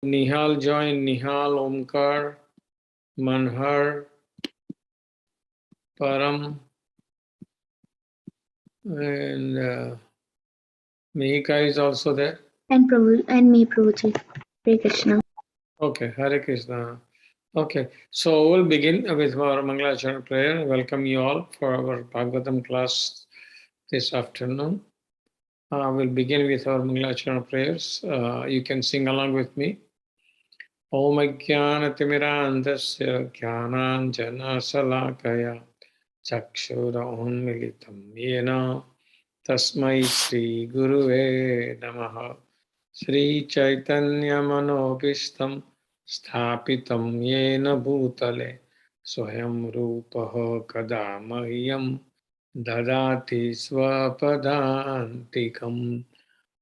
Nihal joined, Nihal, Omkar, Manhar, Param, and Mihika is also there. And Prabhu and me, Prabhuji. Hare Krishna. Okay, Hare Krishna. Okay, so we'll begin with our Mangalacharana prayer. Welcome you all for our Bhagwatam class this afternoon. We'll begin with our Mangalacharana prayers. You can sing along with me. Om Ajnanatimirandasya Jnananjanasalakaya Chakshura Yena Tasmai Shri Guruve Namaha Shri Chaitanya Manobishtam Sthapitam Yena Bhutale Swayam Rupaha Kada Mahyam Dadati Swapadantikam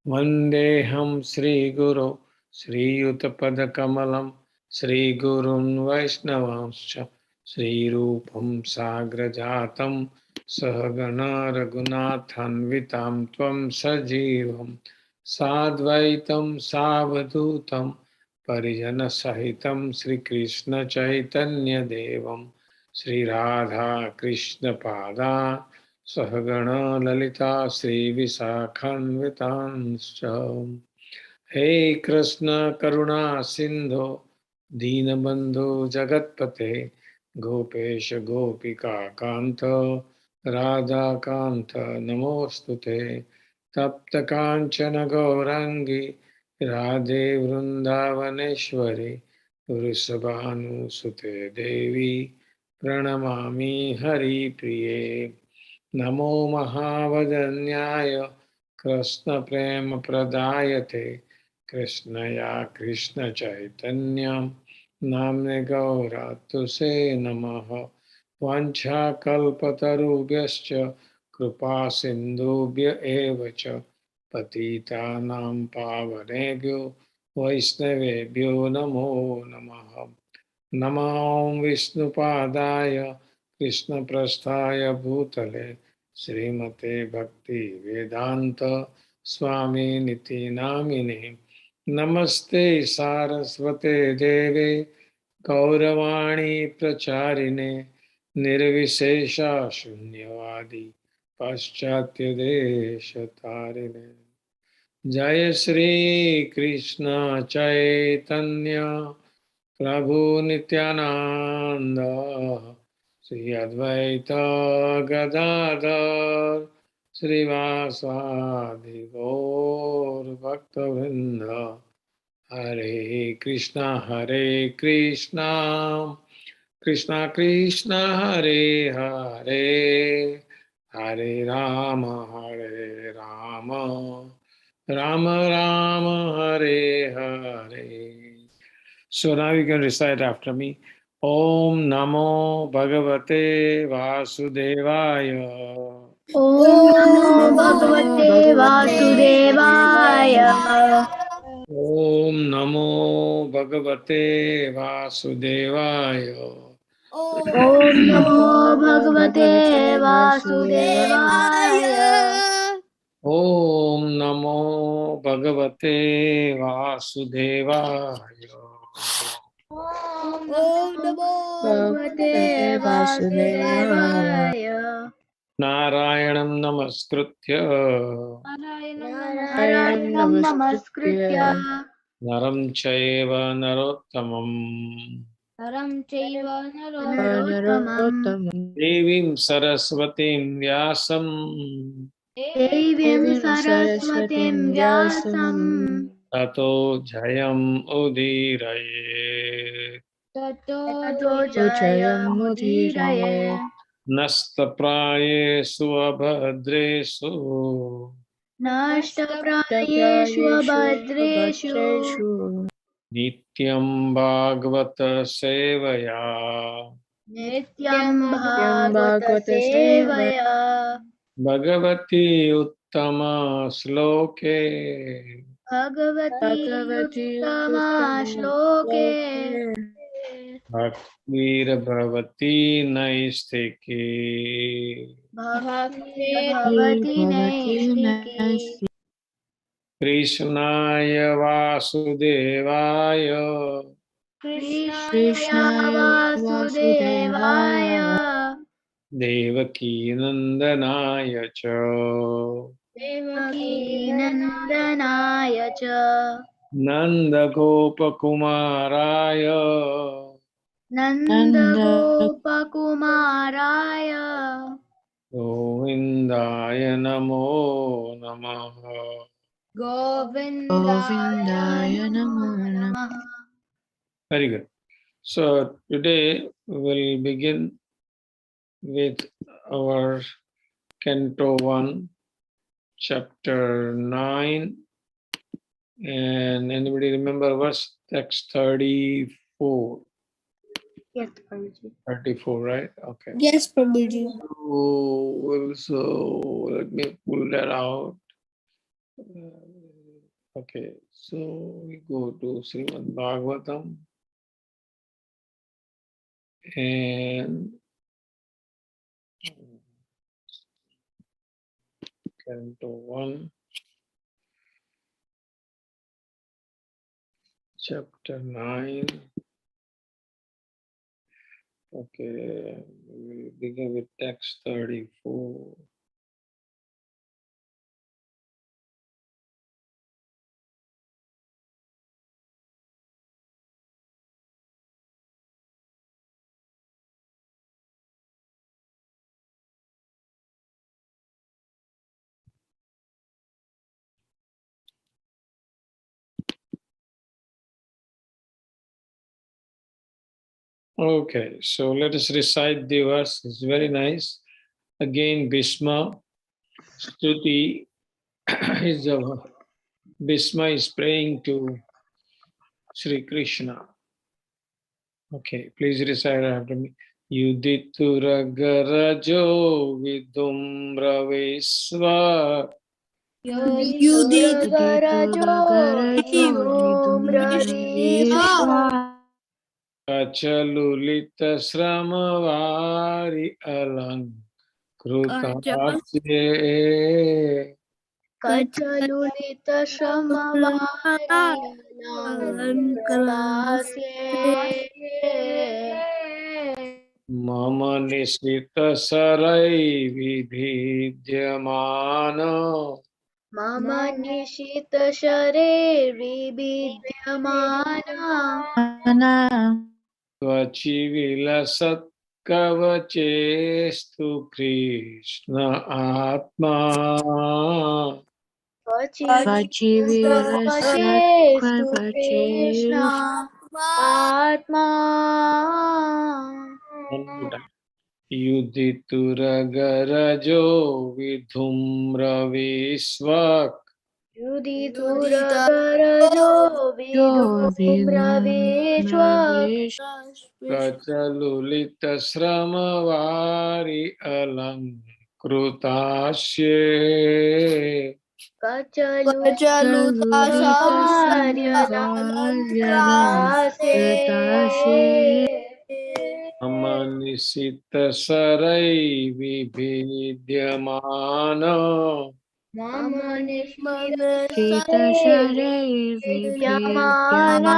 Vandeham Sri Guru Sri Utapadakamalam Sri Gurun Vaishnavanscha Sri Rupam Sagrajatam Sahagana Raghunathanvitam Tvam Sajivam Sadvaitam Savadutam Parijana Sahitam Sri Krishna Chaitanya Devam Sri Radha Krishna Pada Sahagana Lalita Sri Visakhanvitancha Hey Krishna Karuna Sindhu Deenabandhu Jagatpate Gopesha Gopika Kanta Radha Kanta Namostute Tapta Kanchana Gaurangi Radhe Vrindavaneshwari Vrisabhanu Sute Devi Pranamami Hari Priye Namo Mahavadanyaya Krishna Prema Pradayate Krishnaya Krishna Chaitanyam Namne Gauratu Se Namaha Vancha Kalpatarubhyascha Kripa Sindhubhya Evacha Patitanam Pavanebhyo Vaishnavebhyo Namo Namaha Namam Vishnupadaya Krishna Prasthaya Bhutale Srimate Bhakti Vedanta Swami Niti Namine Namaste Saraswate Deve Gauravani Pracharine Nirvishesha Shunyavadi Paschatya Deshatarine Jaya Shri Krishna Chaitanya Prabhu Nityananda Sri Advaita Gadadhar Srivasadi Gaur Bhaktavrinda Hare Krishna Krishna Krishna Hare Hare Hare Rama Rama Rama Hare Hare. So now you can recite after me. Om Namo Bhagavate Vasudevaya. Om Namo Bhagavate Vasudevaya. Om Namo Bhagavate Vasudevaya. Om Namo Bhagavate Vasudevaya. Om Namo Bhagavate Vasudevaya. Om Namo Bhagavate Vasudevaya. Narayanam Namaskritya Narayanam Namaskritya Naram Chaiva Narottamam Naram Chaiva Narottamam Devim Saraswatim Vyasam Devim Saraswatim Vyasam Tato Jayam Udiraye Tato Jayam Mudiraye Nastapraye Suabhadresu Nashtaprayeshu Abhadreshu Nityam Bhagavata Sevaya Nityam Bhagavata Sevaya Bhagavati Uttama Sloke Bhagavati Uttama Shloke Bhaktir Bhavati Naistiki Bhakti Bhavati Naistiki Krishnaya Vasudevaya Krishnaya Vasudevaya Devaki Nandanaya Cha Devaki Nandanaya Cha Nanda Gopakumaraya Nanda Gopakumaraya Govindaya Namo Namaha. Govindaya Namo Namaha. Very good. So today we'll begin with our Canto 1, Chapter 9. And anybody remember verse text 34? Yes, Prabhuji. 34, right? Okay. Yes, Prabhuji. So let me pull that out. Okay, so we go to Srimad Bhagwatam and Canto 1, Chapter 9. Okay, we begin with text 34. Okay, so let us recite the verse. It's very nice. Again, Bhishma Stuti is Bhishma is praying to Sri Krishna. Okay, please recite after me. Yudituragarajo vidumravesva Yudhitthira Vidumravesva Achalulita Sramavari Alankrutaasye Kachalulita Shamavari Alankratasye Mama Nisita Sarai Vidhidyamana Mama Nishita Share Vividyamana Tvachivilasat Kavachestu Krishna Atma Vachivilasastu Krishna Atma Yudituragarajo Vidhumravesvak Yudhitthira Vidumravesva Kachalulita Sramavari Alankrutaasye Kachalulita Shamavari Alankratasye Amanisita Sarai Vibhidyamana Mama Nishita Share Vividyamana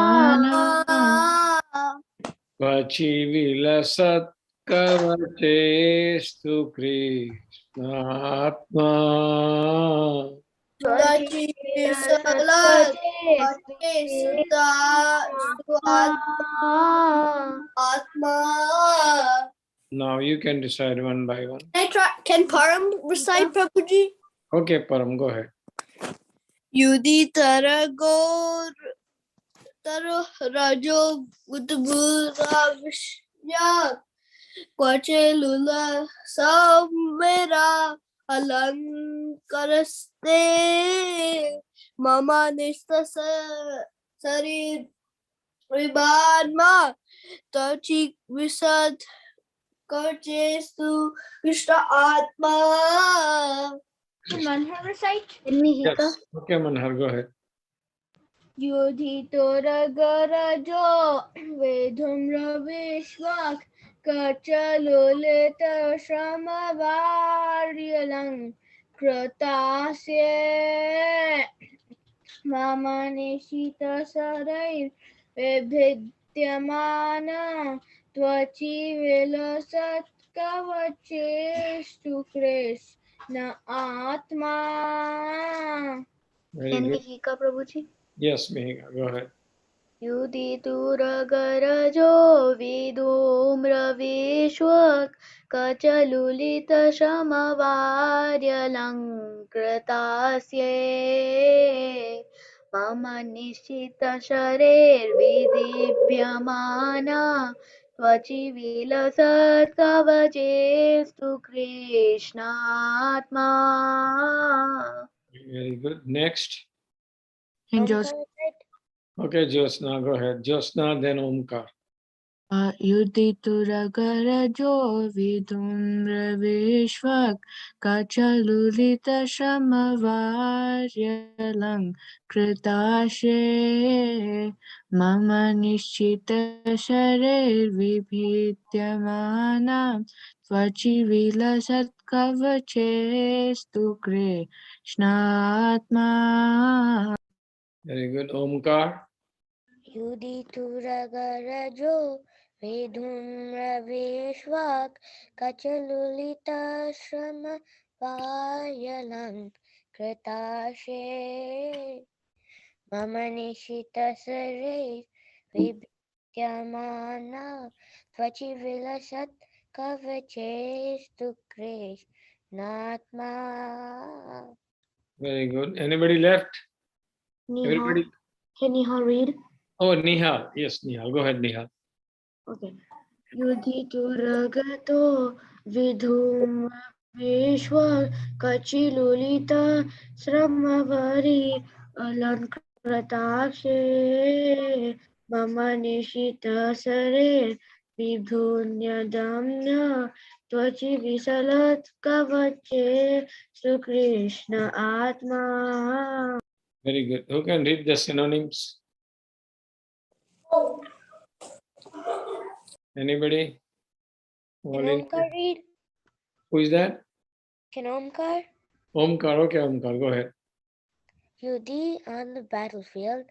Vachivilasat Kavachestu Krishna Atma Vachivilasatkate Atma Now you can decide one by one. Can Param recite, Prabhuji? Okay, Param, go ahead. Yudhitthira Gaur Taro Rajo Udbhuravishya Kvachelula Samvera Alankaraste Mama Nista Sari Vibadma Tachik Visad Karchestu Krishna Atma. Can Manhar recite? Yes. Okay, Manhar, go ahead. Yudhitthira Garajo Vidumravesvak Kachalulita Shamavari Alankratasye मम निशितशरैर्विभिद्यमान त्वचि विलसत्कवचेषु कृष्ण आत्मा. Very Can we good. hika, Prabhuji? Yes, Mehika, go ahead. युदितुरगरजो विधूम्रविश्वक् कचलुलितशमवार्यलङ्कृतास्ये मम निश्चितशरैर्विदीप्यमाना त्वचि विलसत्कवचेस्तु कृष्णात्मा. Very good. Next. And just Okay, Josna, go ahead. Josna, then Omkar. युदितुरगरजो विधूम्रविश्वक् कचलुलितशमवार्यलङ्कृताशे मम निश्चितशरैर्विभीत्यमानां त्वचि विलसत्कवचेस्तु कृष्णात्मा. Very good. Omkar. युदितुरगरजो विधूम्रविश्वाक् कचलुलितश्रमवार्यलङ्कृताशे मम निशितशरैर्विभीत्यमाना त्वचि विलसत् कवचेस्तु कृष्णात्मा. Very good. Anybody left? Nihal. Everybody. Can Nihal read? Oh, Nihal. Yes, Nihal. Go ahead, Nihal. Okay. युधितुरगतो विधूमविश्व कचिलुलित श्रमवरि अलङ्कृताक्षे मम निशितसरे विभुन्यदम्न त्वचि विसलत् कवचे सुकृष्ण आत्मा. Very good. Who can read the synonyms? Anybody? Volunteer? read? Who is that? Can Omkar? Omkar. Okay, Omkar. Go ahead. Yudhi on the battlefield,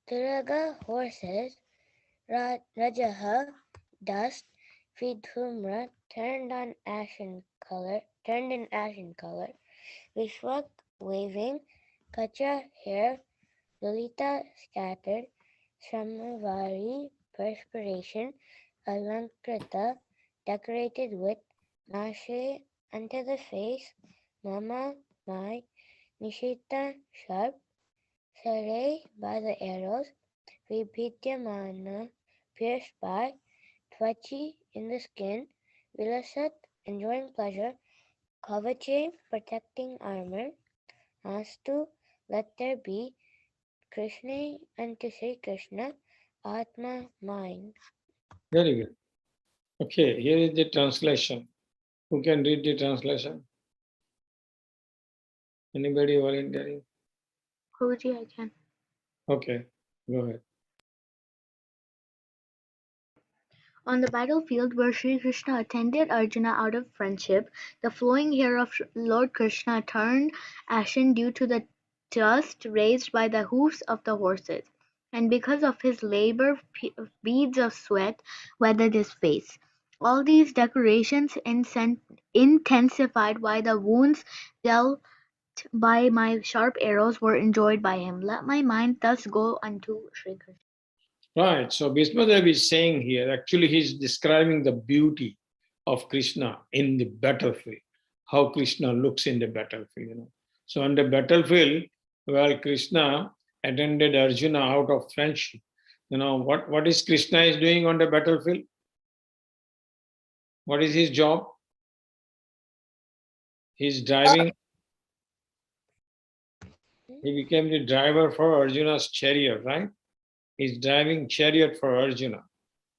Turaga horses, Rajaha dust, Vidhumra turned in ashen color, Vishwak waving, Kacha hair, Lolita scattered, Shamavari perspiration, Alankrita decorated with Nashe unto the face, Mama my, Nishita sharp, Sarai by the arrows, Vibhidyamana pierced by, Tvachi in the skin, Vilasat enjoying pleasure, Kavache protecting armor, Astu let there be, Krishna unto Sri Krishna, Atma mind. Very good. Okay, here is the translation. Who can read the translation? Anybody volunteering? Prabhuji, I can. Okay, go ahead. On the battlefield where Sri Krishna attended Arjuna out of friendship, the flowing hair of Lord Krishna turned ashen due to the dust raised by the hoofs of the horses, and because of his labor beads of sweat wetted his face. All these decorations intensified by the wounds dealt by my sharp arrows were enjoyed by him. Let my mind thus go unto Sri Krishna. Right. So Bhismadev is saying here, actually he's describing the beauty of Krishna in the battlefield, how Krishna looks in the battlefield. So on the battlefield, while Krishna attended Arjuna out of friendship, what is Krishna is doing on the battlefield? What is his job? He's driving. He became the driver for Arjuna's chariot, right? He's driving chariot for Arjuna.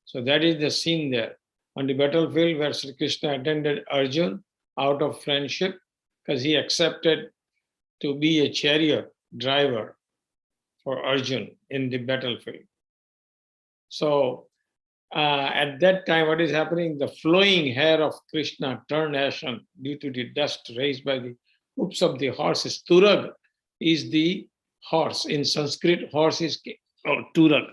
So that is the scene there. On the battlefield where Sri Krishna attended Arjun out of friendship, because he accepted to be a chariot driver for Arjun in the battlefield. So at that time, what is happening? The flowing hair of Krishna turned ashen due to the dust raised by the hooves of the horses. Turag is the horse. In Sanskrit, horse is Tural.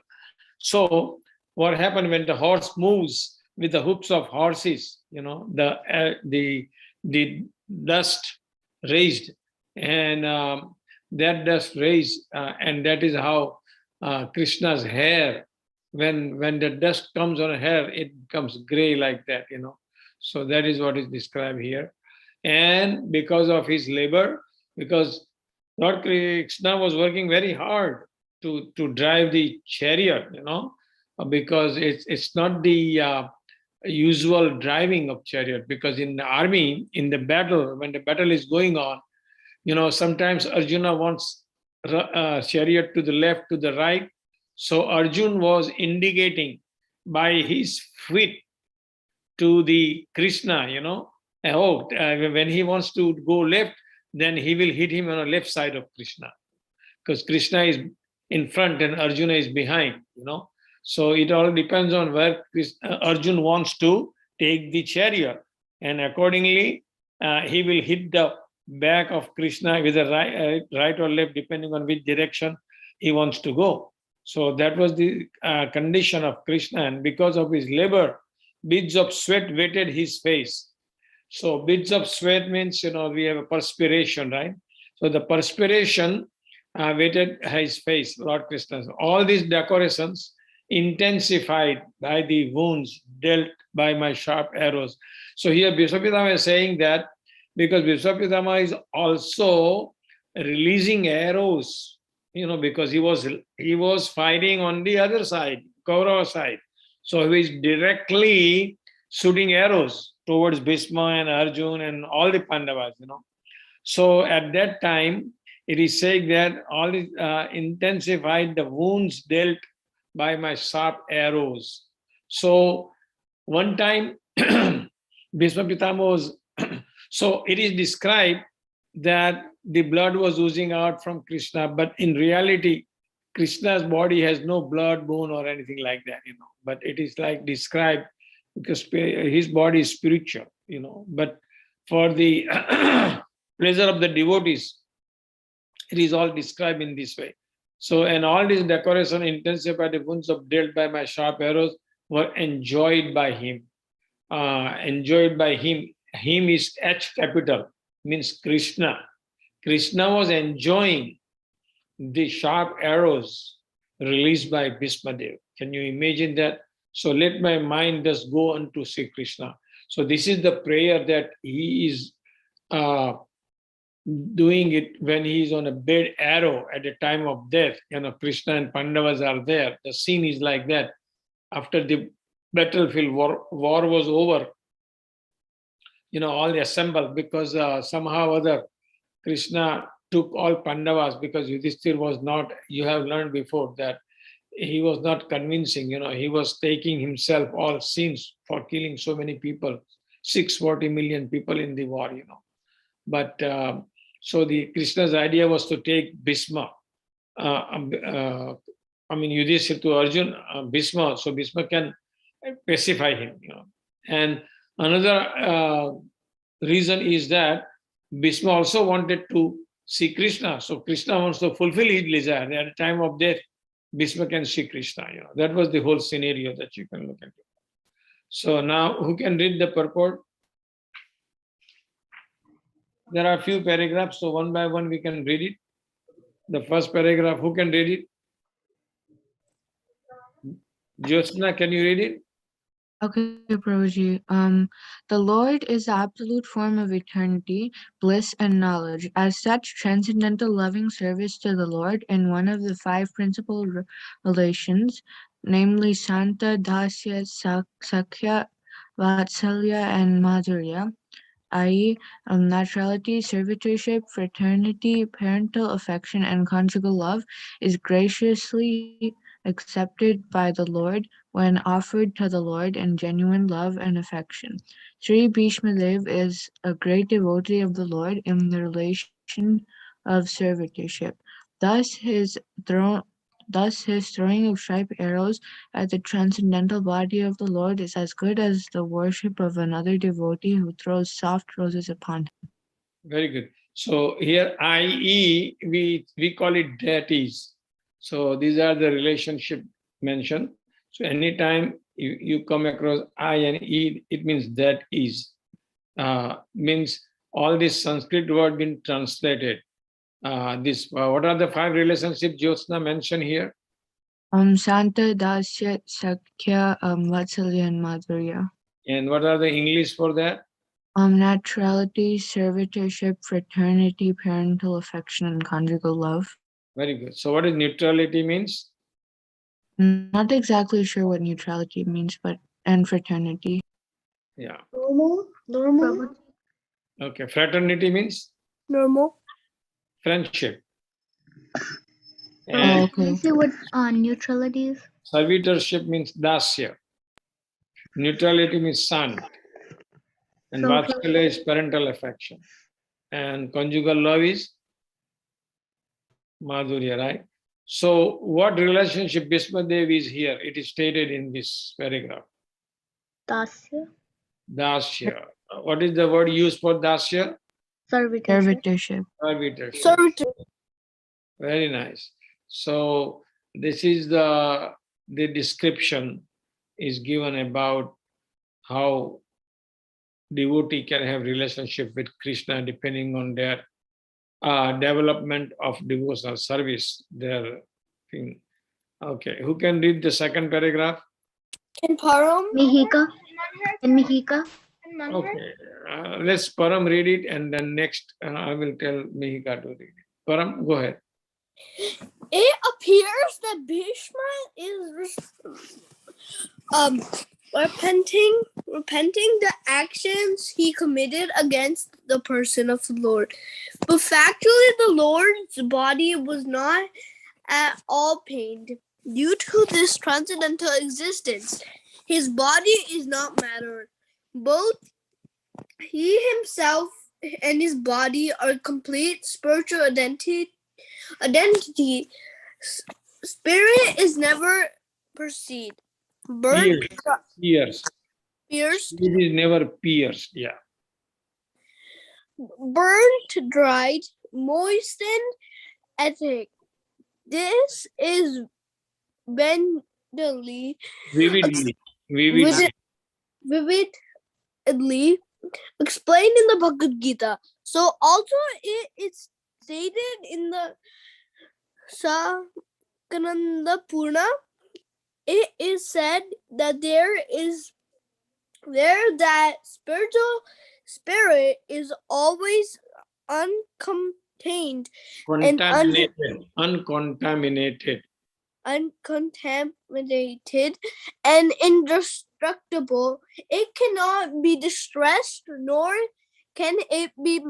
So what happened when the horse moves with the hooves of horses? The dust raised, and that dust raised, and that is how Krishna's hair, when the dust comes on hair, it becomes gray like that. So that is what is described here. And because of his labor, because Lord Krishna was working very hard to drive the chariot, because it's not the usual driving of chariot. Because in the army, in the battle, when the battle is going on, sometimes Arjuna wants chariot to the left, to the right. So Arjun was indicating by his feet to the Krishna. When he wants to go left, then he will hit him on the left side of Krishna, because Krishna is in front and Arjuna is behind. So it all depends on where Arjun wants to take the chariot, and accordingly he will hit the back of Krishna with a right or left, depending on which direction he wants to go. So that was the condition of Krishna, and because of his labor, beads of sweat wetted his face. So beads of sweat means, we have a perspiration, right? So the perspiration wetted his face, Lord Krishna. All these decorations intensified by the wounds dealt by my sharp arrows. So here Bhishmapitama is saying that because Bhishmapitama is also releasing arrows, because he was fighting on the other side, Kaurava side. So he is directly shooting arrows towards Bhishma and Arjun and all the Pandavas. So at that time, it is saying that all is intensified the wounds dealt by my sharp arrows. So one time, Bhishma Pitama was, so it is described that the blood was oozing out from Krishna, but in reality, Krishna's body has no blood, bone, or anything like that, but it is like described because his body is spiritual, but for the pleasure of the devotees, it is all described in this way. So, and all these decoration intensified the wounds of dealt by my sharp arrows were enjoyed by him. Enjoyed by him. Him is H capital, means Krishna. Krishna was enjoying the sharp arrows released by Bhismadev. Can you imagine that? So let my mind just go unto Sri Krishna. So this is the prayer that he is doing it when he is on a bed arrow at the time of death. Krishna and Pandavas are there. The scene is like that. After the battlefield war was over, all assembled because somehow or other Krishna took all Pandavas because Yudhishthir was not, you have learned before that he was not convincing, he was taking himself all sins for killing so many people, 640 million people in the war, But so the Krishna's idea was to take Bhisma, Yudhishthir to Arjun, Bhisma, so Bhisma can pacify him, And another reason is that Bhisma also wanted to see Krishna. So Krishna wants to fulfill his desire. At the time of death, Bhisma can see Krishna. That was the whole scenario that you can look at. So now, who can read the purport? There are a few paragraphs, so one by one we can read it. The first paragraph, who can read it? Jyotsna, can you read it? Okay, Prabhuji. The Lord is the absolute form of eternity, bliss, and knowledge. As such, transcendental loving service to the Lord in one of the five principal relations, namely Santa, Dasya, Sakhya, Vatsalya, and Madhurya, i.e., naturality, servitorship, fraternity, parental affection, and conjugal love, is graciously accepted by the Lord when offered to the Lord in genuine love and affection. Sri Bhishmadev is a great devotee of the Lord in the relation of servitorship. Thus his throne Thus, his throwing of sharp arrows at the transcendental body of the Lord is as good as the worship of another devotee who throws soft roses upon him. Very good. So here IE, we call it deities. So these are the relationship mentioned. So anytime you come across I and E, it means that is. Means all this Sanskrit word been translated. What are the 5 relationships Jyotsna mentioned here? Santa, Dasya, Sakya, Vatsalya, and Madhurya. And what are the English for that? Naturality, servitorship, fraternity, parental affection, and conjugal love. Very good. So what is neutrality means? Not exactly sure what neutrality means, and fraternity. Yeah. Normal. Prabhuji. Okay. Fraternity means Normal. friendship. Oh, And Can you okay. say what neutrality is? servitorship means dasya. Neutrality means son. And So for vatsalya is parental affection. And conjugal love is madhurya, right? So what relationship Bhismadev is here? It is stated in this paragraph. Dasya, Dasya. What is the word used for dasya? servitorship. Servitorship. Servitorship. Very nice. So this is the description is given about how devotee can have relationship with Krishna depending on their development of devotional service. Their thing. Okay, who can read the second paragraph? Can Param? Mihika. And Mihika. Okay, let's Param read it, and then next I will tell Mihika to read it. Param, go ahead. It appears that Bhishma is repenting the actions he committed against the person of the Lord. But factually, the Lord's body was not at all pained due to this transcendental existence. His body is not matter. Both he himself and his body are complete spiritual identity. Spirit is never perceived. Burnt, Pierced. pierced, It is never pierced. Yeah. burnt, dried, moistened, etheric. This is vividly explained in the Bhagavad Gita. So also it's stated in the Sakananda Purna. It is said that that spiritual spirit is always uncontained and uncontaminated and indestructible. It cannot be distressed, nor can it be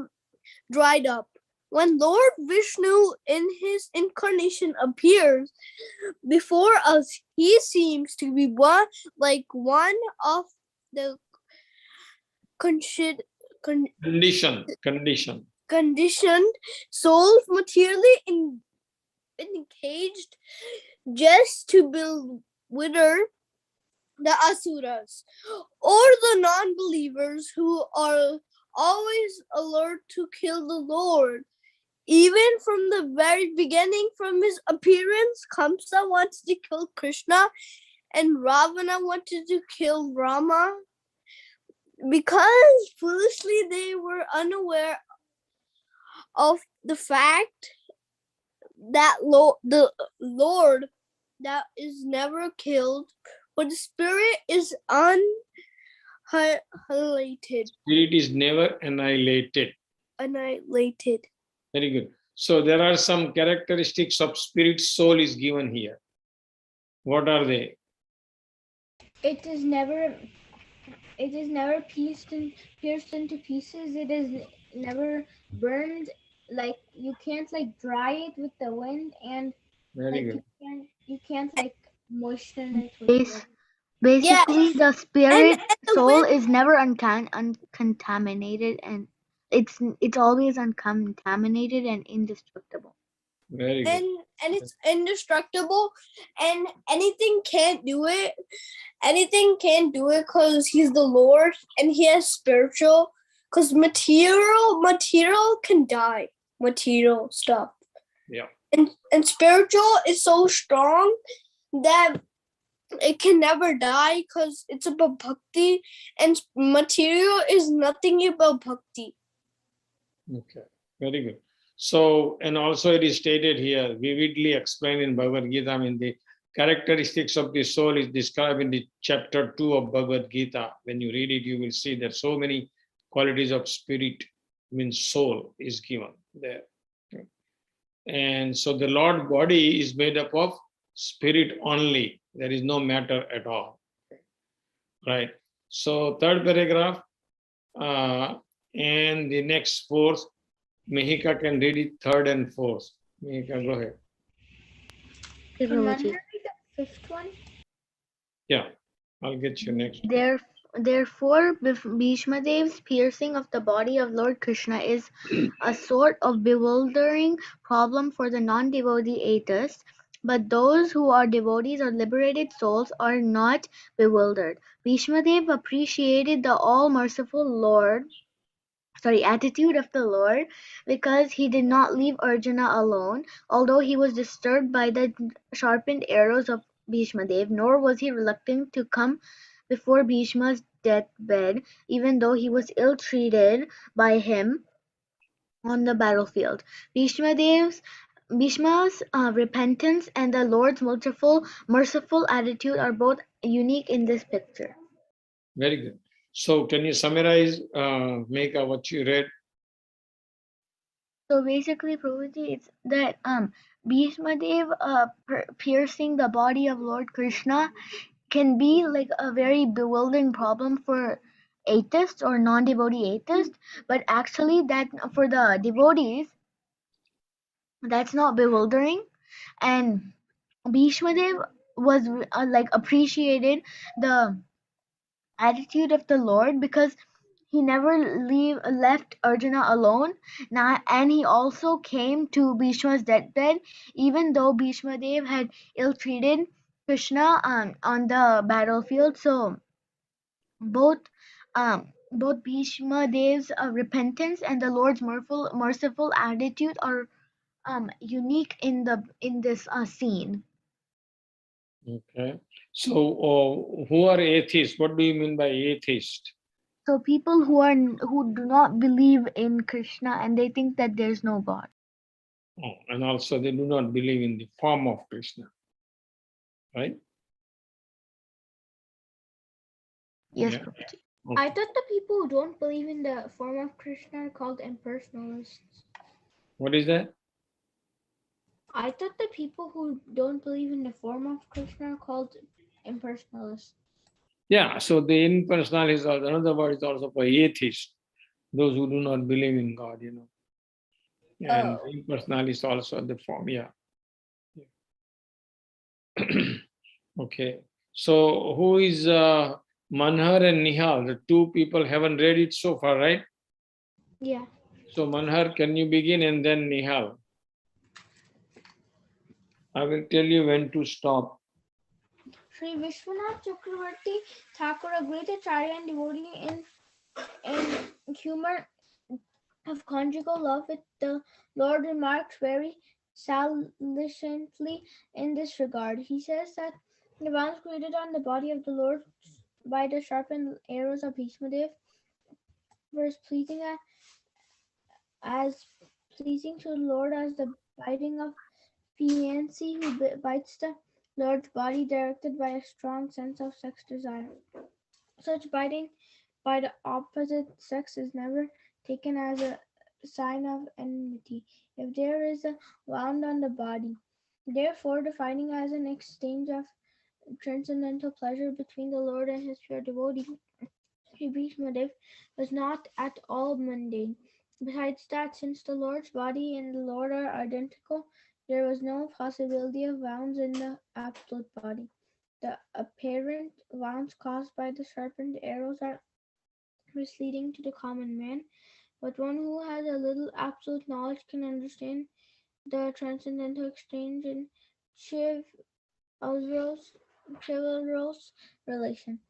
dried up. When Lord Vishnu in his incarnation appears before us, he seems to be one of the conditioned souls materially engaged just to bewilder the asuras or the non-believers who are always alert to kill the Lord. Even from the very beginning, from his appearance, Kamsa wanted to kill Krishna and Ravana wanted to kill Rama because foolishly they were unaware of the fact that the Lord that is never killed, but the spirit is annihilated. Spirit is never annihilated. Very good. So there are some characteristics of spirit soul is given here. What are they? It is never pierced into pieces. It is never burned. Like you can't like dry it with the wind, and Very like good. you can't like moisten it with water. Basically, the spirit the soul wind- is never uncontaminated, and it's always uncontaminated and indestructible. Very good. and it's indestructible, and anything can't do it because he's the Lord and he has spiritual because material can die, material stuff. Yeah. And spiritual is so strong that it can never die because it's about bhakti, and material is nothing about bhakti. Okay, very good. So, and also it is stated here, vividly explained in Bhagavad Gita. I mean, the characteristics of the soul is described in the chapter 2 of Bhagavad Gita. When you read it, you will see that so many qualities of spirit, means soul, is given there. And so the Lord body is made up of spirit only. There is no matter at all. Right. So third paragraph, and the next fourth, Mehika can read it third and fourth. Mehika, go ahead. Okay, Can Prabhuji. Manhar read the fifth one? Yeah, I'll get you next. Therefore, Bhishma Dev's piercing of the body of Lord Krishna is a sort of bewildering problem for the non-devotee atheists, but those who are devotees or liberated souls are not bewildered. Bhishma Dev appreciated the all-merciful attitude of the Lord because he did not leave Arjuna alone, although he was disturbed by the sharpened arrows of Bhishma Dev, nor was he reluctant to come before Bhishma's deathbed, even though he was ill-treated by him on the battlefield. Bhishma's repentance and the Lord's merciful attitude are both unique in this picture. Very good. So can you summarize, Mehika, what you read? So basically, Prabhuji, it's that Bhishma Dev piercing the body of Lord Krishna can be like a very bewildering problem for atheists or non-devotee atheists, but actually that for the devotees, that's not bewildering. And Bhishma Dev was like appreciated the attitude of the Lord because he never left Arjuna alone. And he also came to Bhishma's deathbed, even though Bhishma Dev had ill-treated Krishna on the battlefield. So both Bhishma Dev's repentance and the Lord's merciful attitude are unique in this scene. Okay. So who are atheists? What do you mean by atheist? So people who do not believe in Krishna and they think that there's no God. Oh, and also they do not believe in the form of Krishna. Right? Yes, Yeah. Prabhuji. I Okay. thought the people who don't believe in the form of Krishna are called impersonalists. What is that? I thought the people who don't believe in the form of Krishna are called impersonalists. Yeah, so the impersonalist, or another word is also for atheist, those who do not believe in God, And Oh. impersonalist also the form, yeah. Okay. So who is Manhar and Nihal? The two people haven't read it so far, right? Yeah. So Manhar, can you begin, and then Nihal? I will tell you when to stop. Sri Vishwanath Chakravarti Thakur, a great acharya and devotee in humor of conjugal love with the Lord, remarks very saliently in this regard. He says that the wounds created on the body of the Lord by the sharpened arrows of Bhishmadev were as pleasing to the Lord as the biting of fiancé who bites the Lord's body, directed by a strong sense of sex desire. Such biting by the opposite sex is never taken as a sign of enmity if there is a wound on the body. Therefore, the fighting as an exchange of transcendental pleasure between the Lord and his pure devotee, Sri Bhishmadev, was not at all mundane. Besides that, since the Lord's body and the Lord are identical, there was no possibility of wounds in the absolute body. The apparent wounds caused by the sharpened arrows are misleading to the common man, but one who has a little absolute knowledge can understand the transcendental exchange in chivalrous relation.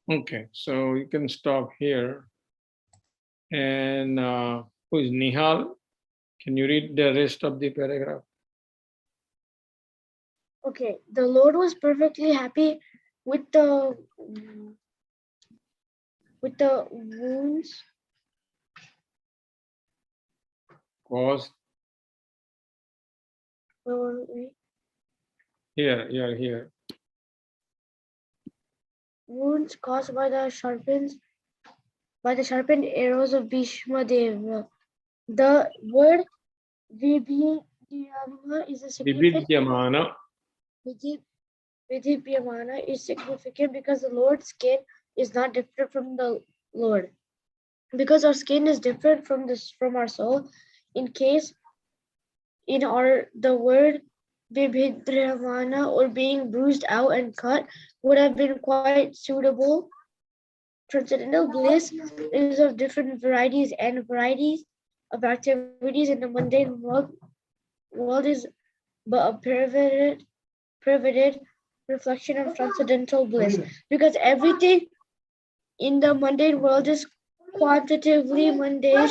Okay, so you can stop here. And who is Nihal? Can you read the rest of the paragraph? Okay, the Lord was perfectly happy with the wounds Cause where were we? here. Wounds caused by the sharpened arrows of Bhishma Deva. The word Vibhidhyamana is a significant Vibhidyamana. Vidhyamana is significant because the Lord's skin is not different from the Lord. Because our skin is different from our soul, the word Vibhidhyamana or being bruised out and cut would have been quite suitable. Transcendental bliss is of different varieties, and varieties of activities in the mundane world is but a perverted reflection of transcendental bliss. Because everything in the mundane world is quantitatively mundane.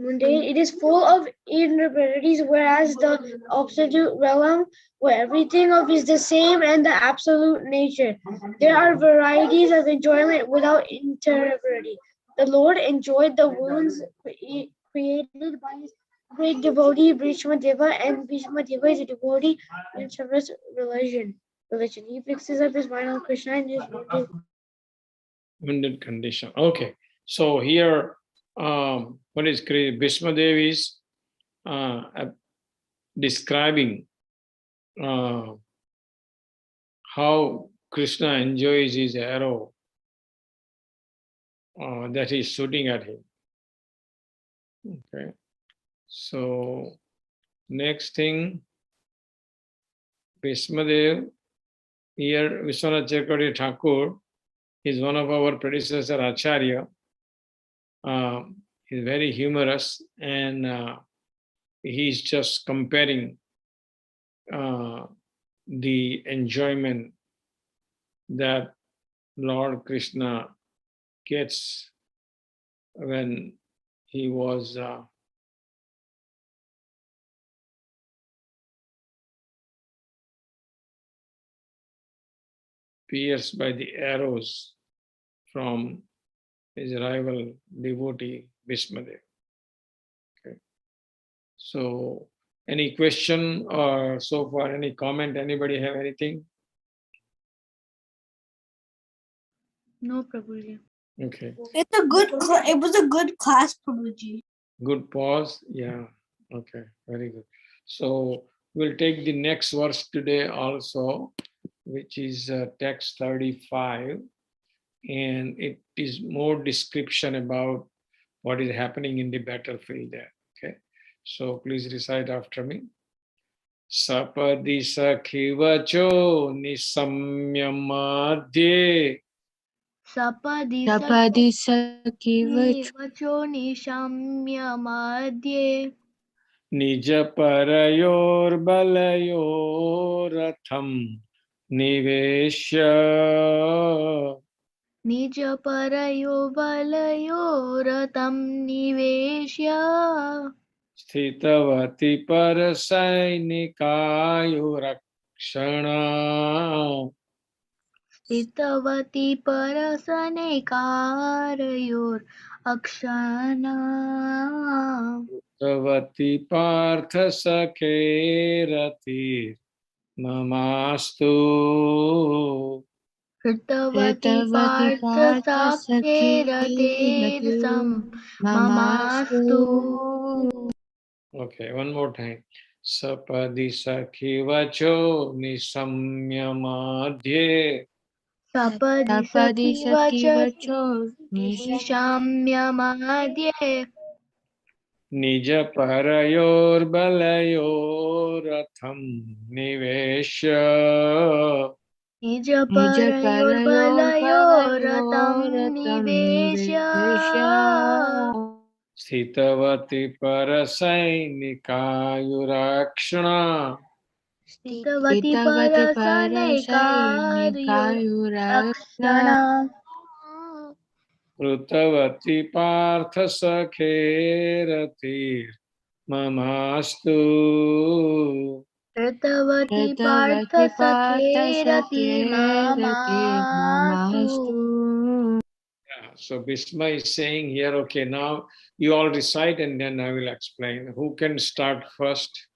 Mundane, it is full of irregularities, whereas the absolute realm, where everything of is the same and the absolute nature. There are varieties of enjoyment without interpretation. The Lord enjoyed the wounds created by his great devotee Bhishma Deva, and Bhishma Deva is a devotee in service religion. He fixes up his mind on Krishna and his Wounded condition. Okay. So here, what is Bhishma Devi is describing how Krishna enjoys his arrow that he's shooting at him. Okay. So next thing, Bhishma Dev, here Vishwanath Chakravarti Thakur is one of our predecessor Acharya. He's very humorous, and he's just comparing the enjoyment that Lord Krishna gets when he was pierced by the arrows from his rival devotee Bhishmadev. Okay. So, any question or so far any comment? Anybody have anything? No, Prabhuji. Okay. It was a good class, Prabhuji. Good pause. Yeah. Okay. Very good. So we'll take the next verse today also, which is text 35, and it is more description about what is happening in the battlefield there. Okay. So please recite after me. Sapadi sakhivacho nisamyamadye Sapadi Sapadhi vacho nishamya madhye Nija parayor balayoratham niveshya nija parayo balayo ratam niveshya sthitavati parasainikayurakshana Stitavati parasane karayor akshana Tavati partha sakherati namastu Kritavati partha sakheratir sam mamastu Okay, one more time. Sapadi sakhivacho nisamyamadhye Sapadi sakhivacha nishamya madhye Nija parayor balayoratham niveshya nija parayor balayor ratam niveshya Sthitavati parasainikayurakshana Stitavati parasane karyor akshana Prutavati Partha Sakherati Mamastu. Kritavati Partha Kritavati Partha Sakherati Sakherati Mamastu. Mamastu. Yeah, so Bhisma is saying here, okay, now you all recite and then I will explain. Who can start first?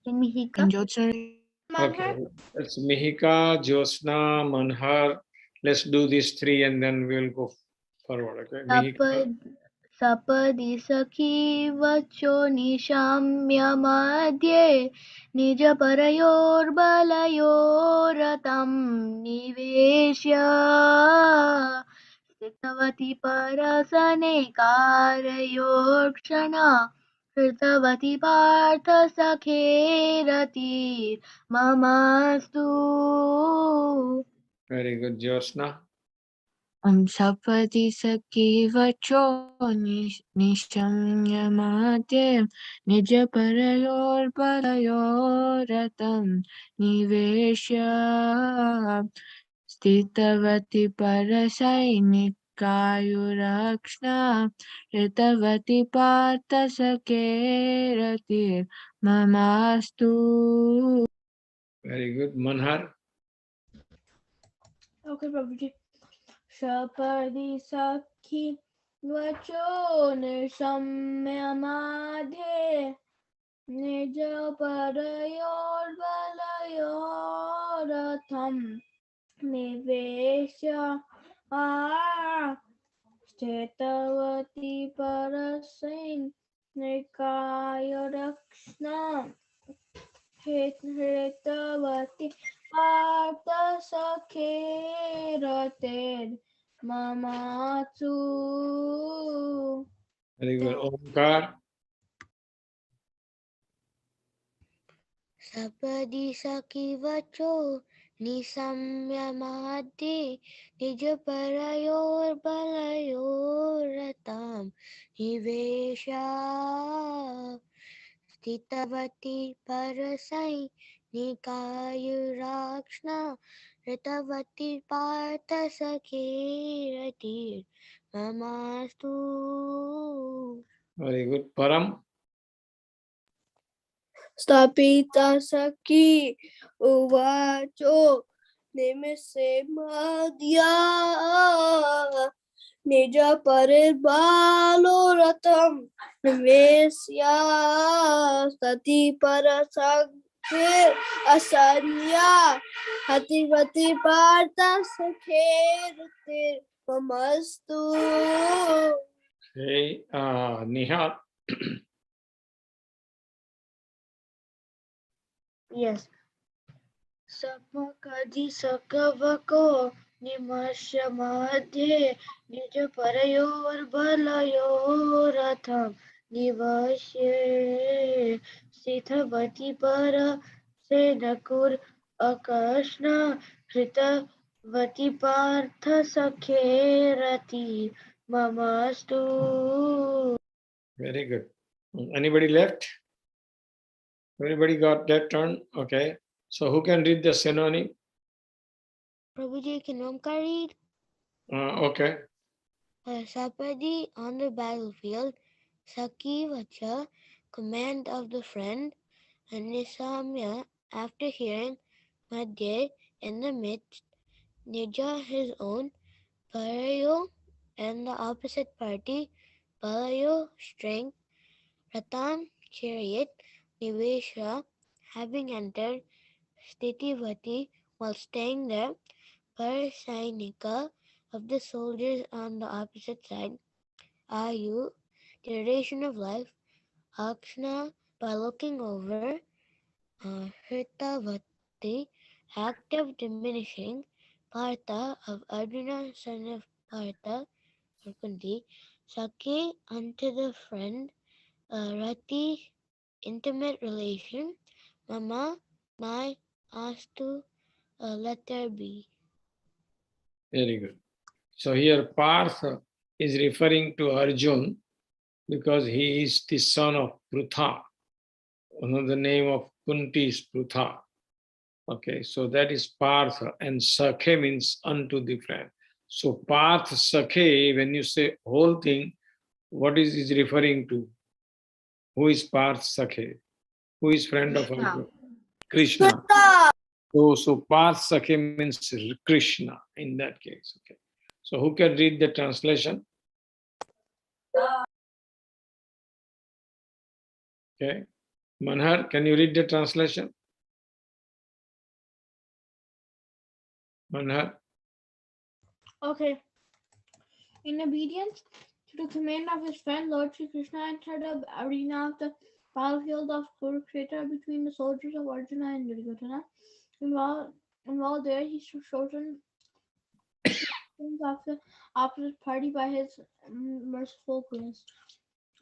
In Mihika. And Jyotsna. Okay, it's Mihika, Jyotsna, Manhar. Let's do these three and then we'll go forward. Okay, Mihika. सपदि सखी वचो निशम्य मध्ये निजपरयोर्बलयोरतं निवेश्य स्थितवती परसनेकारयोर्क्षणा कृतवती Partha सखेरतिर्ममास्तु. Very good, Jyotsna. Sapati Saki Vacho Nishamya Mate Nija Parayor Palayoratam Nivesha Stitavati Parasainikayurakshna Ritavati Partha Sakeratir Mamastu. Very good, Manhar. Okay, Prabhuji. Shapadi Sakhi Vacho Nishamya Madhe Nija Parayor Balayoratham Nivesha Stetavati Parasin Nikaya Rakshna Hetavati Partha Sakherated Mamatsu. Very good, Omkar. Sapadi Saki Vacho Nisamya Mahati Nija Parayor Balayoratam Nivesha Stitavati Parasai Nikayurakshna Ritavati Partha Sakhiratir Mamastu. Very good, Param. Stapita Saki Uvacho Nimise Madhya Nija Paribalo Ratam Nimesya Stati Parasakhe Asanya Hativati Partha Sakhe Mamastu. Okay, Nihal. Yes. Sapakadi sakavako nimasya madhe nija parayor balayoratham nivasye sithavati para senakur akashna kritavati partha sakherati mamastu. Very good. Anybody left? Everybody got that turn? Okay. So who can read the synonym? Prabhuji, can Omkar read? Okay. Sapadi on the battlefield, Saki Vacha, command of the friend, and Nisamya after hearing, Madhya in the midst, Nija his own, Parayo and the opposite party, Balayo strength, Ratan chariot, Nivesha having entered, Stitivati while staying there, Parasainika of the soldiers on the opposite side, Ayu, duration of life, Akshna by looking over, Hritavati, act of diminishing, Partha of Arjuna, son of Partha, or Kunti, Saki unto the friend, Rati, intimate relation, Mama, my, Astu, let there be. Very good. So here Partha is referring to Arjun because he is the son of Prutha. Another name of Kunti is Prutha. Okay, so that is Partha, and Sakhe means unto the friend. So Path Sakhe, when you say whole thing, what is it referring to? Who is Path Sakhe? Who is friend of Arjuna? Krishna. So Path Sakhe means Krishna in that case. Okay. So who can read the translation? Okay. Manhar, can you read the translation? Manhar? Okay. In obedience to the command of his friend, Lord Sri Krishna entered the arena of the battlefield of Kurukshetra between the soldiers of Arjuna and Duryodhana. And while there, he chosen of the opposite party by his merciful grace.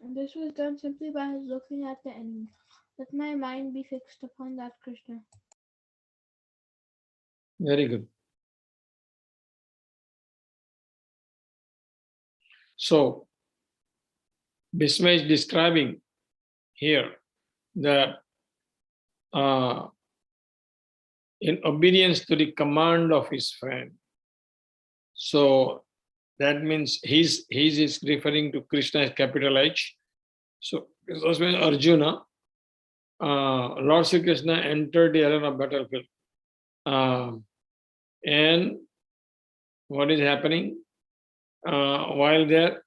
And this was done simply by his looking at the enemy. Let my mind be fixed upon that Krishna. Very good. So Bhishma is describing here that in obedience to the command of his friend. So that means he's is referring to Krishna as capital H. So this was when Arjuna, Lord Sri Krishna entered the arena of battlefield. And what is happening? While there,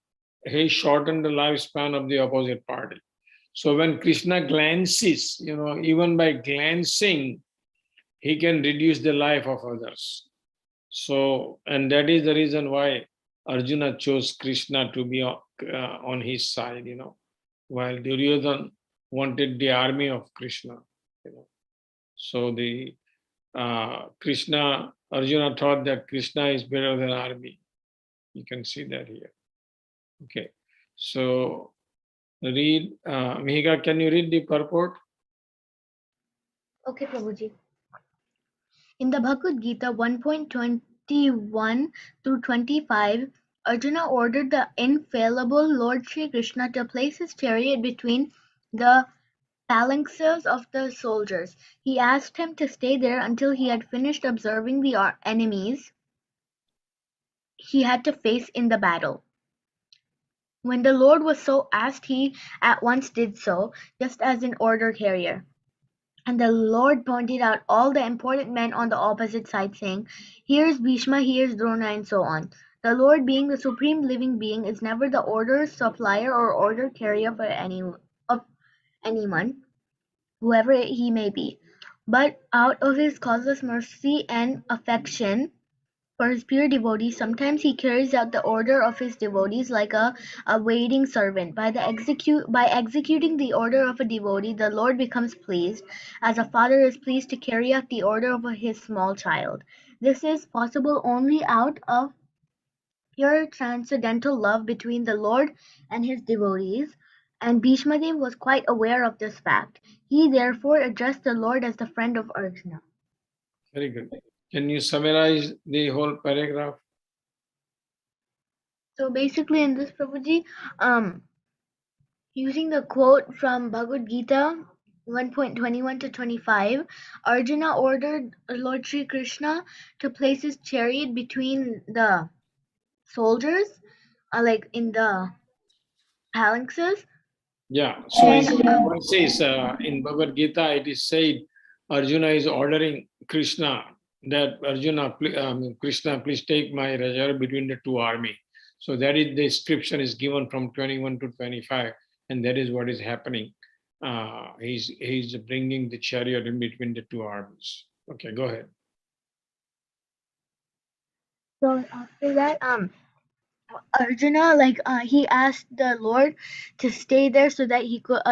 he shortened the lifespan of the opposite party. So when Krishna glances, even by glancing, he can reduce the life of others. So, and that is the reason why Arjuna chose Krishna to be on his side, while Duryodhana wanted the army of Krishna. So the Arjuna thought that Krishna is better than army. You can see that here. Okay. So read, Mihika, can you read the purport? Okay, Prabhuji. In the Bhagavad Gita 1.21 through 25, Arjuna ordered the infallible Lord Sri Krishna to place his chariot between the phalanxes of the soldiers. He asked him to stay there until he had finished observing the enemies he had to face in the battle. When the Lord was so asked, he at once did so, just as an order carrier. And the Lord pointed out all the important men on the opposite side, saying, "Here is Bhishma, here is Drona," and so on. The Lord, being the supreme living being, is never the order supplier or order carrier for anyone, whoever he may be. But out of his causeless mercy and affection for his pure devotees, sometimes he carries out the order of his devotees like a waiting servant. By executing the order of a devotee, the Lord becomes pleased, as a father is pleased to carry out the order of his small child. This is possible only out of pure transcendental love between the Lord and his devotees, and Bhishmadev was quite aware of this fact. He therefore addressed the Lord as the friend of Arjuna. Very good. Can you summarize the whole paragraph? So basically in this, Prabhuji, using the quote from Bhagavad Gita 1.21 to 25, Arjuna ordered Lord Sri Krishna to place his chariot between the soldiers, like in the phalanxes. Yeah. So And one says in Bhagavad Gita, it is said Arjuna is ordering Krishna that Krishna, please take my reserve between the two army. So that is the description is given from 21 to 25, and that is what is happening. He's bringing the chariot in between the two armies. Okay, go ahead. so after that, Arjuna, he asked the Lord to stay there so that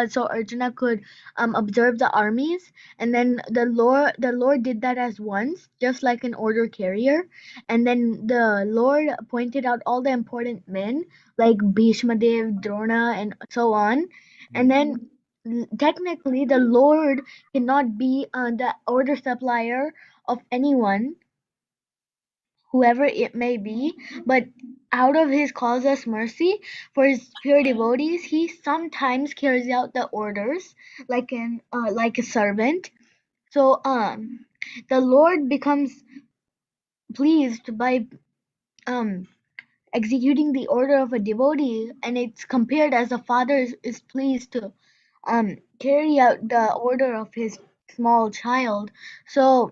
so Arjuna could observe the armies, and then the Lord did that as once, just like an order carrier, and then the Lord pointed out all the important men like Bhishma Dev, Drona, and so on, and then technically the Lord cannot be the order supplier of anyone, whoever it may be, but out of his causeless mercy for his pure devotees, he sometimes carries out the orders like a servant. So the Lord becomes pleased by executing the order of a devotee, and it's compared as a father is pleased to carry out the order of his small child. So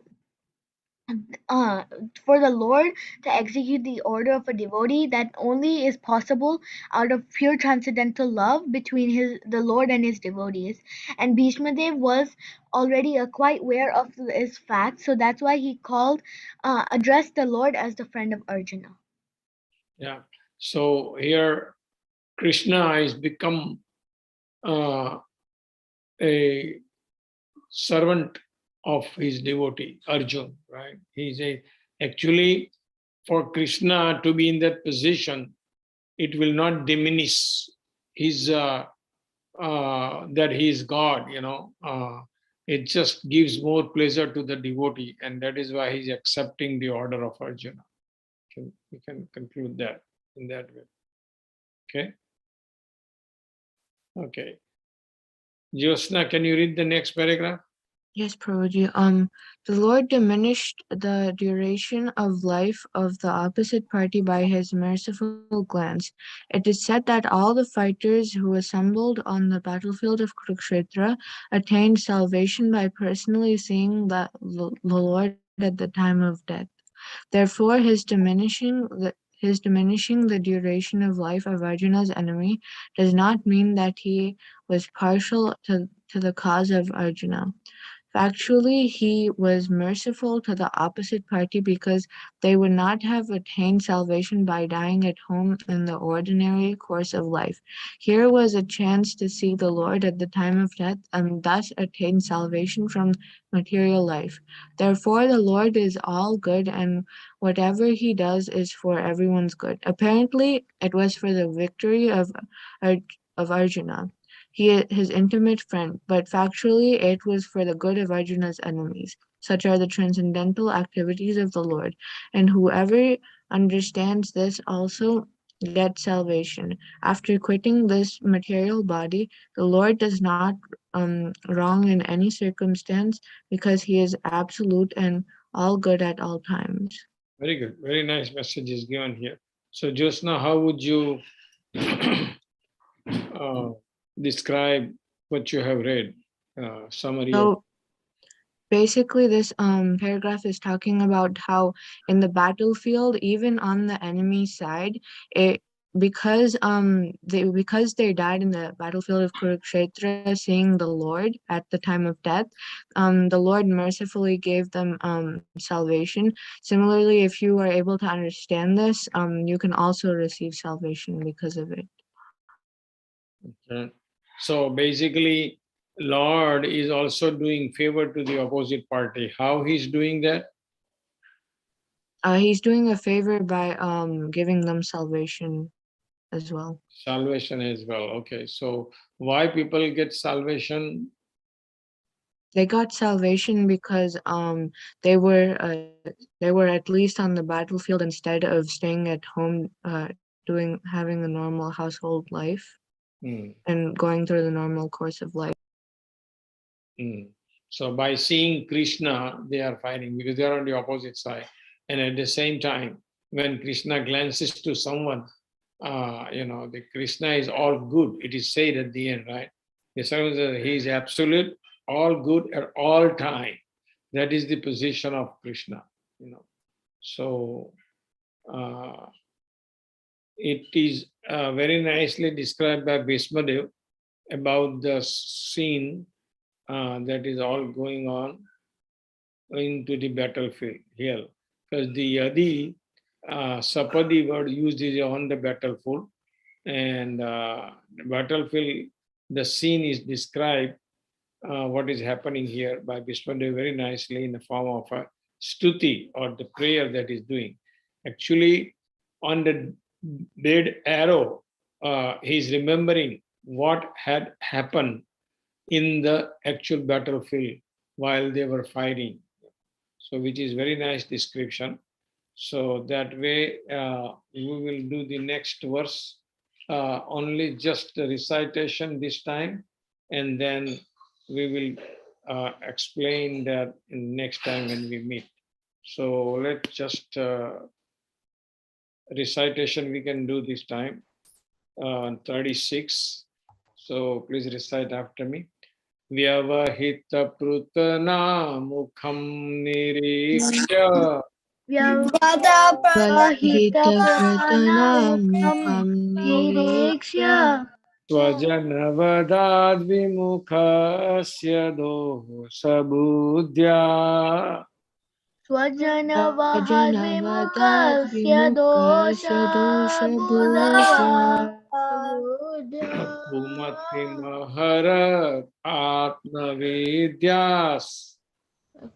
uh, for the Lord to execute the order of a devotee, that only is possible out of pure transcendental love between the Lord and his devotees. And Bhishma Dev was already quite aware of this fact, so that's why he addressed the Lord as the friend of Arjuna. Yeah. So here Krishna is become a servant of his devotee, Arjun, right? Actually, for Krishna to be in that position, it will not diminish his that he is God, it just gives more pleasure to the devotee, and that is why he's accepting the order of Arjuna. We can conclude that in that way. Okay. Okay. Jyosna, can you read the next paragraph? Yes, Prabhuji. The Lord diminished the duration of life of the opposite party by his merciful glance. It is said that all the fighters who assembled on the battlefield of Kurukshetra attained salvation by personally seeing the Lord at the time of death. Therefore, his diminishing the duration of life of Arjuna's enemy does not mean that he was partial to the cause of Arjuna. Factually, he was merciful to the opposite party because they would not have attained salvation by dying at home in the ordinary course of life. Here was a chance to see the Lord at the time of death and thus attain salvation from material life. Therefore, the Lord is all good, and whatever he does is for everyone's good. Apparently, it was for the victory of Arjuna, his intimate friend, but factually it was for the good of Arjuna's enemies. Such are the transcendental activities of the Lord, and whoever understands this also gets salvation. After quitting this material body, the Lord does not wrong in any circumstance because he is absolute and all good at all times. Very good. Very nice message is given here. So, Jyosna, how would you describe what you have read? Summary of. So basically, this paragraph is talking about how in the battlefield, even on the enemy side, it because they died in the battlefield of Kurukshetra, seeing the Lord at the time of death, the Lord mercifully gave them salvation. Similarly, if you are able to understand this, you can also receive salvation because of it. Okay. So basically, Lord is also doing favor to the opposite party. How he's doing that? He's doing a favor by giving them salvation as well. Salvation as well. Okay. So why people get salvation? They got salvation because they were at least on the battlefield instead of staying at home having a normal household life Hmm. and going through the normal course of life. Hmm. So by seeing Krishna, they are fighting because they are on the opposite side. And at the same time, when Krishna glances to someone, the Krishna is all good. It is said at the end, right? The servant says he is absolute, all good at all time. That is the position of Krishna. So uh, it is very nicely described by Bhishmadev about the scene that is all going on into the battlefield here. Because the Yadi Sapadi word used is on the battlefield, and the battlefield, the scene is described what is happening here by Vishwadev very nicely in the form of a stuti or the prayer that is doing. Actually, on the dead arrow, he is remembering what had happened in the actual battlefield while they were fighting. So, which is very nice description. So that way, we will do the next verse, only just the recitation this time, and then we will explain that in next time when we meet. So let's just recitation we can do this time. 36. So please recite after me. Vyavahita prutana mukham nirikshya Vyavahitapratanamukham nirikshya Swajanavadad vimukhasya dosha buddhya Swajanavahadvimukasya dosha kumati maharat atmavidyas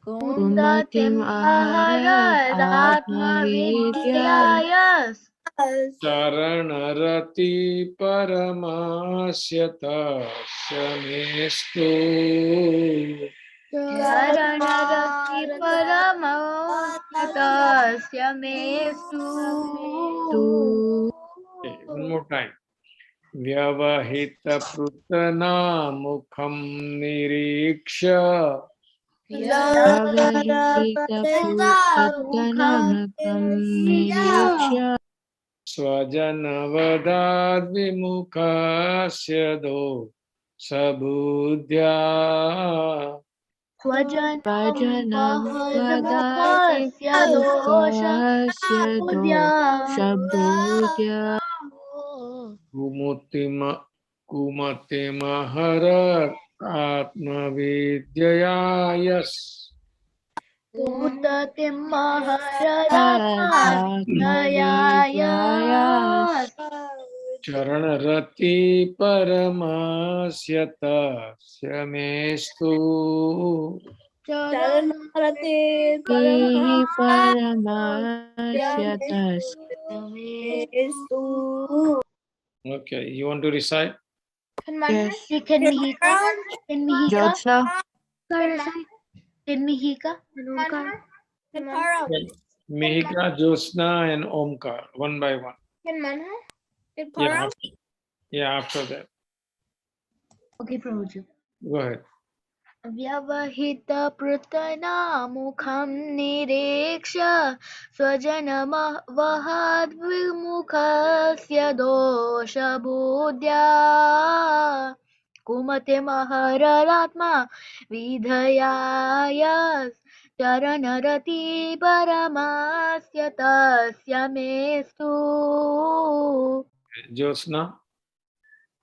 Kundatim aharat atmavidyayas charanarati paramasya shamestu Charanarati paramasyasya mestu. Okay, one more time. Vyavahita prutana mukham niriksha Vyavahitapratanamukham nirikshya swajanavadad vimukhasya sabudhya Swajanavahadvimukasya dosha Shabodya kumati maharat atmavidyayas Kundatim aharat charanarati paramasya mestu Charanarati Paramasyatas. Paramastu. Okay, you want to recite? Yes. Can Mihika? Jyotsna. Can Mihika? Mihika, Josna, and Omkar, one by one. Yeah, after that. Okay, Prabhuji. Go ahead. Vyavahitapratanamukham nirikshya swajanamavahadvimukhasya dosha buddhya kumatimaharatma vidhayayas charanarati paramasya tasya mestu. Josna.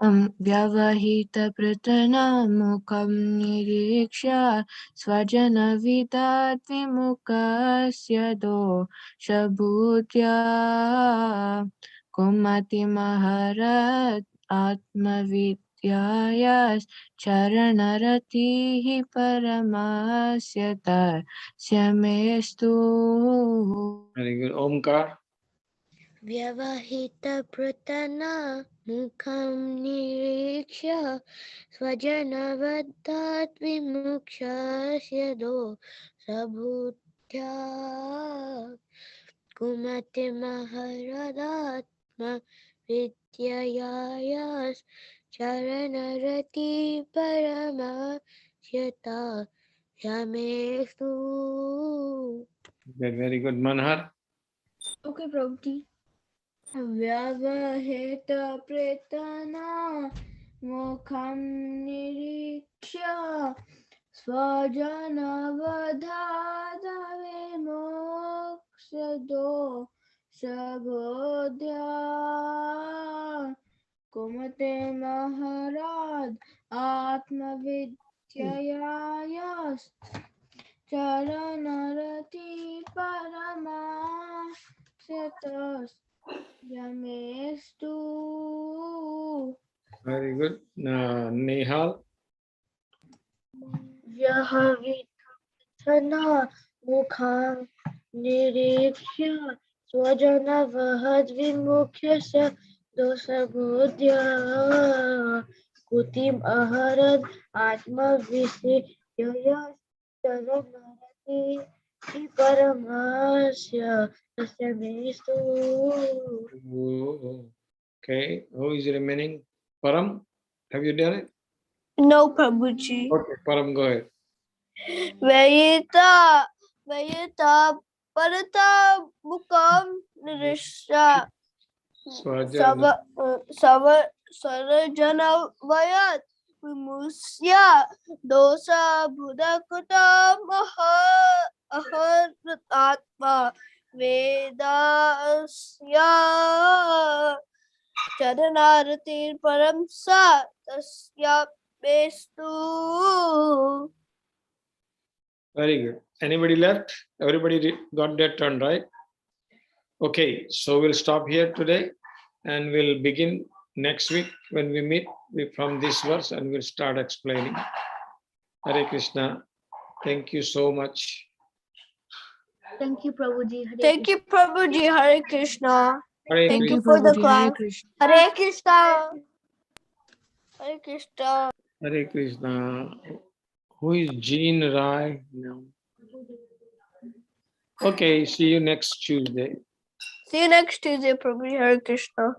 Vyavahitapratanamukham nirikshya swajanavidat vimukasya dosha buddhya kumati maharat atmavidyayas charanaratihi paramasya tasyamestu. Very good. Omkar. Vyavahitapratanamukham nirikshya swajanavadhat vimukshasya sabudhya kumati maharadatma vidyayas charanarati paramasyata yamestu. Very good. Manhar. Okay, Prabhuji. Vyavahitapratanamukham nirikshya swajanavadhadavimoksado sabodhya kumate maharad atmavidyayas charanarati paramasyatas yamestu. Very good. Nihal. Vyavahitapratanamukham nirikshya swajanavahadvimukhasya dosha buddhya kutim aharad atmavisyayas charanarati paramasya tasya mestu. Oh, okay. Who is remaining? Param. Have you done it? No, Prabhuji. Okay, Param, go ahead. Vayita Parata Mukam Nirisha Swajana. Sarajana Vayat Vimusya Dosa Buddhakuta Aharatatma Vedasya Charanaratir Paramsa Tasya Bestu. Very good. Anybody left? Everybody got their turn, right? Okay, so we'll stop here today and we'll begin next week when we meet from this verse and we'll start explaining. Hare Krishna. Thank you so much. Thank you, Prabhuji. Hare Thank you, Prabhuji. Hare Krishna. Hare Thank Krishna. you for the Prabhuji. Hare class. Krishna. Hare Krishna. Hare Krishna. Hare Krishna. Who is Jean Rai? No. Okay, see you next Tuesday. See you next Tuesday, Prabhuji. Hare Krishna.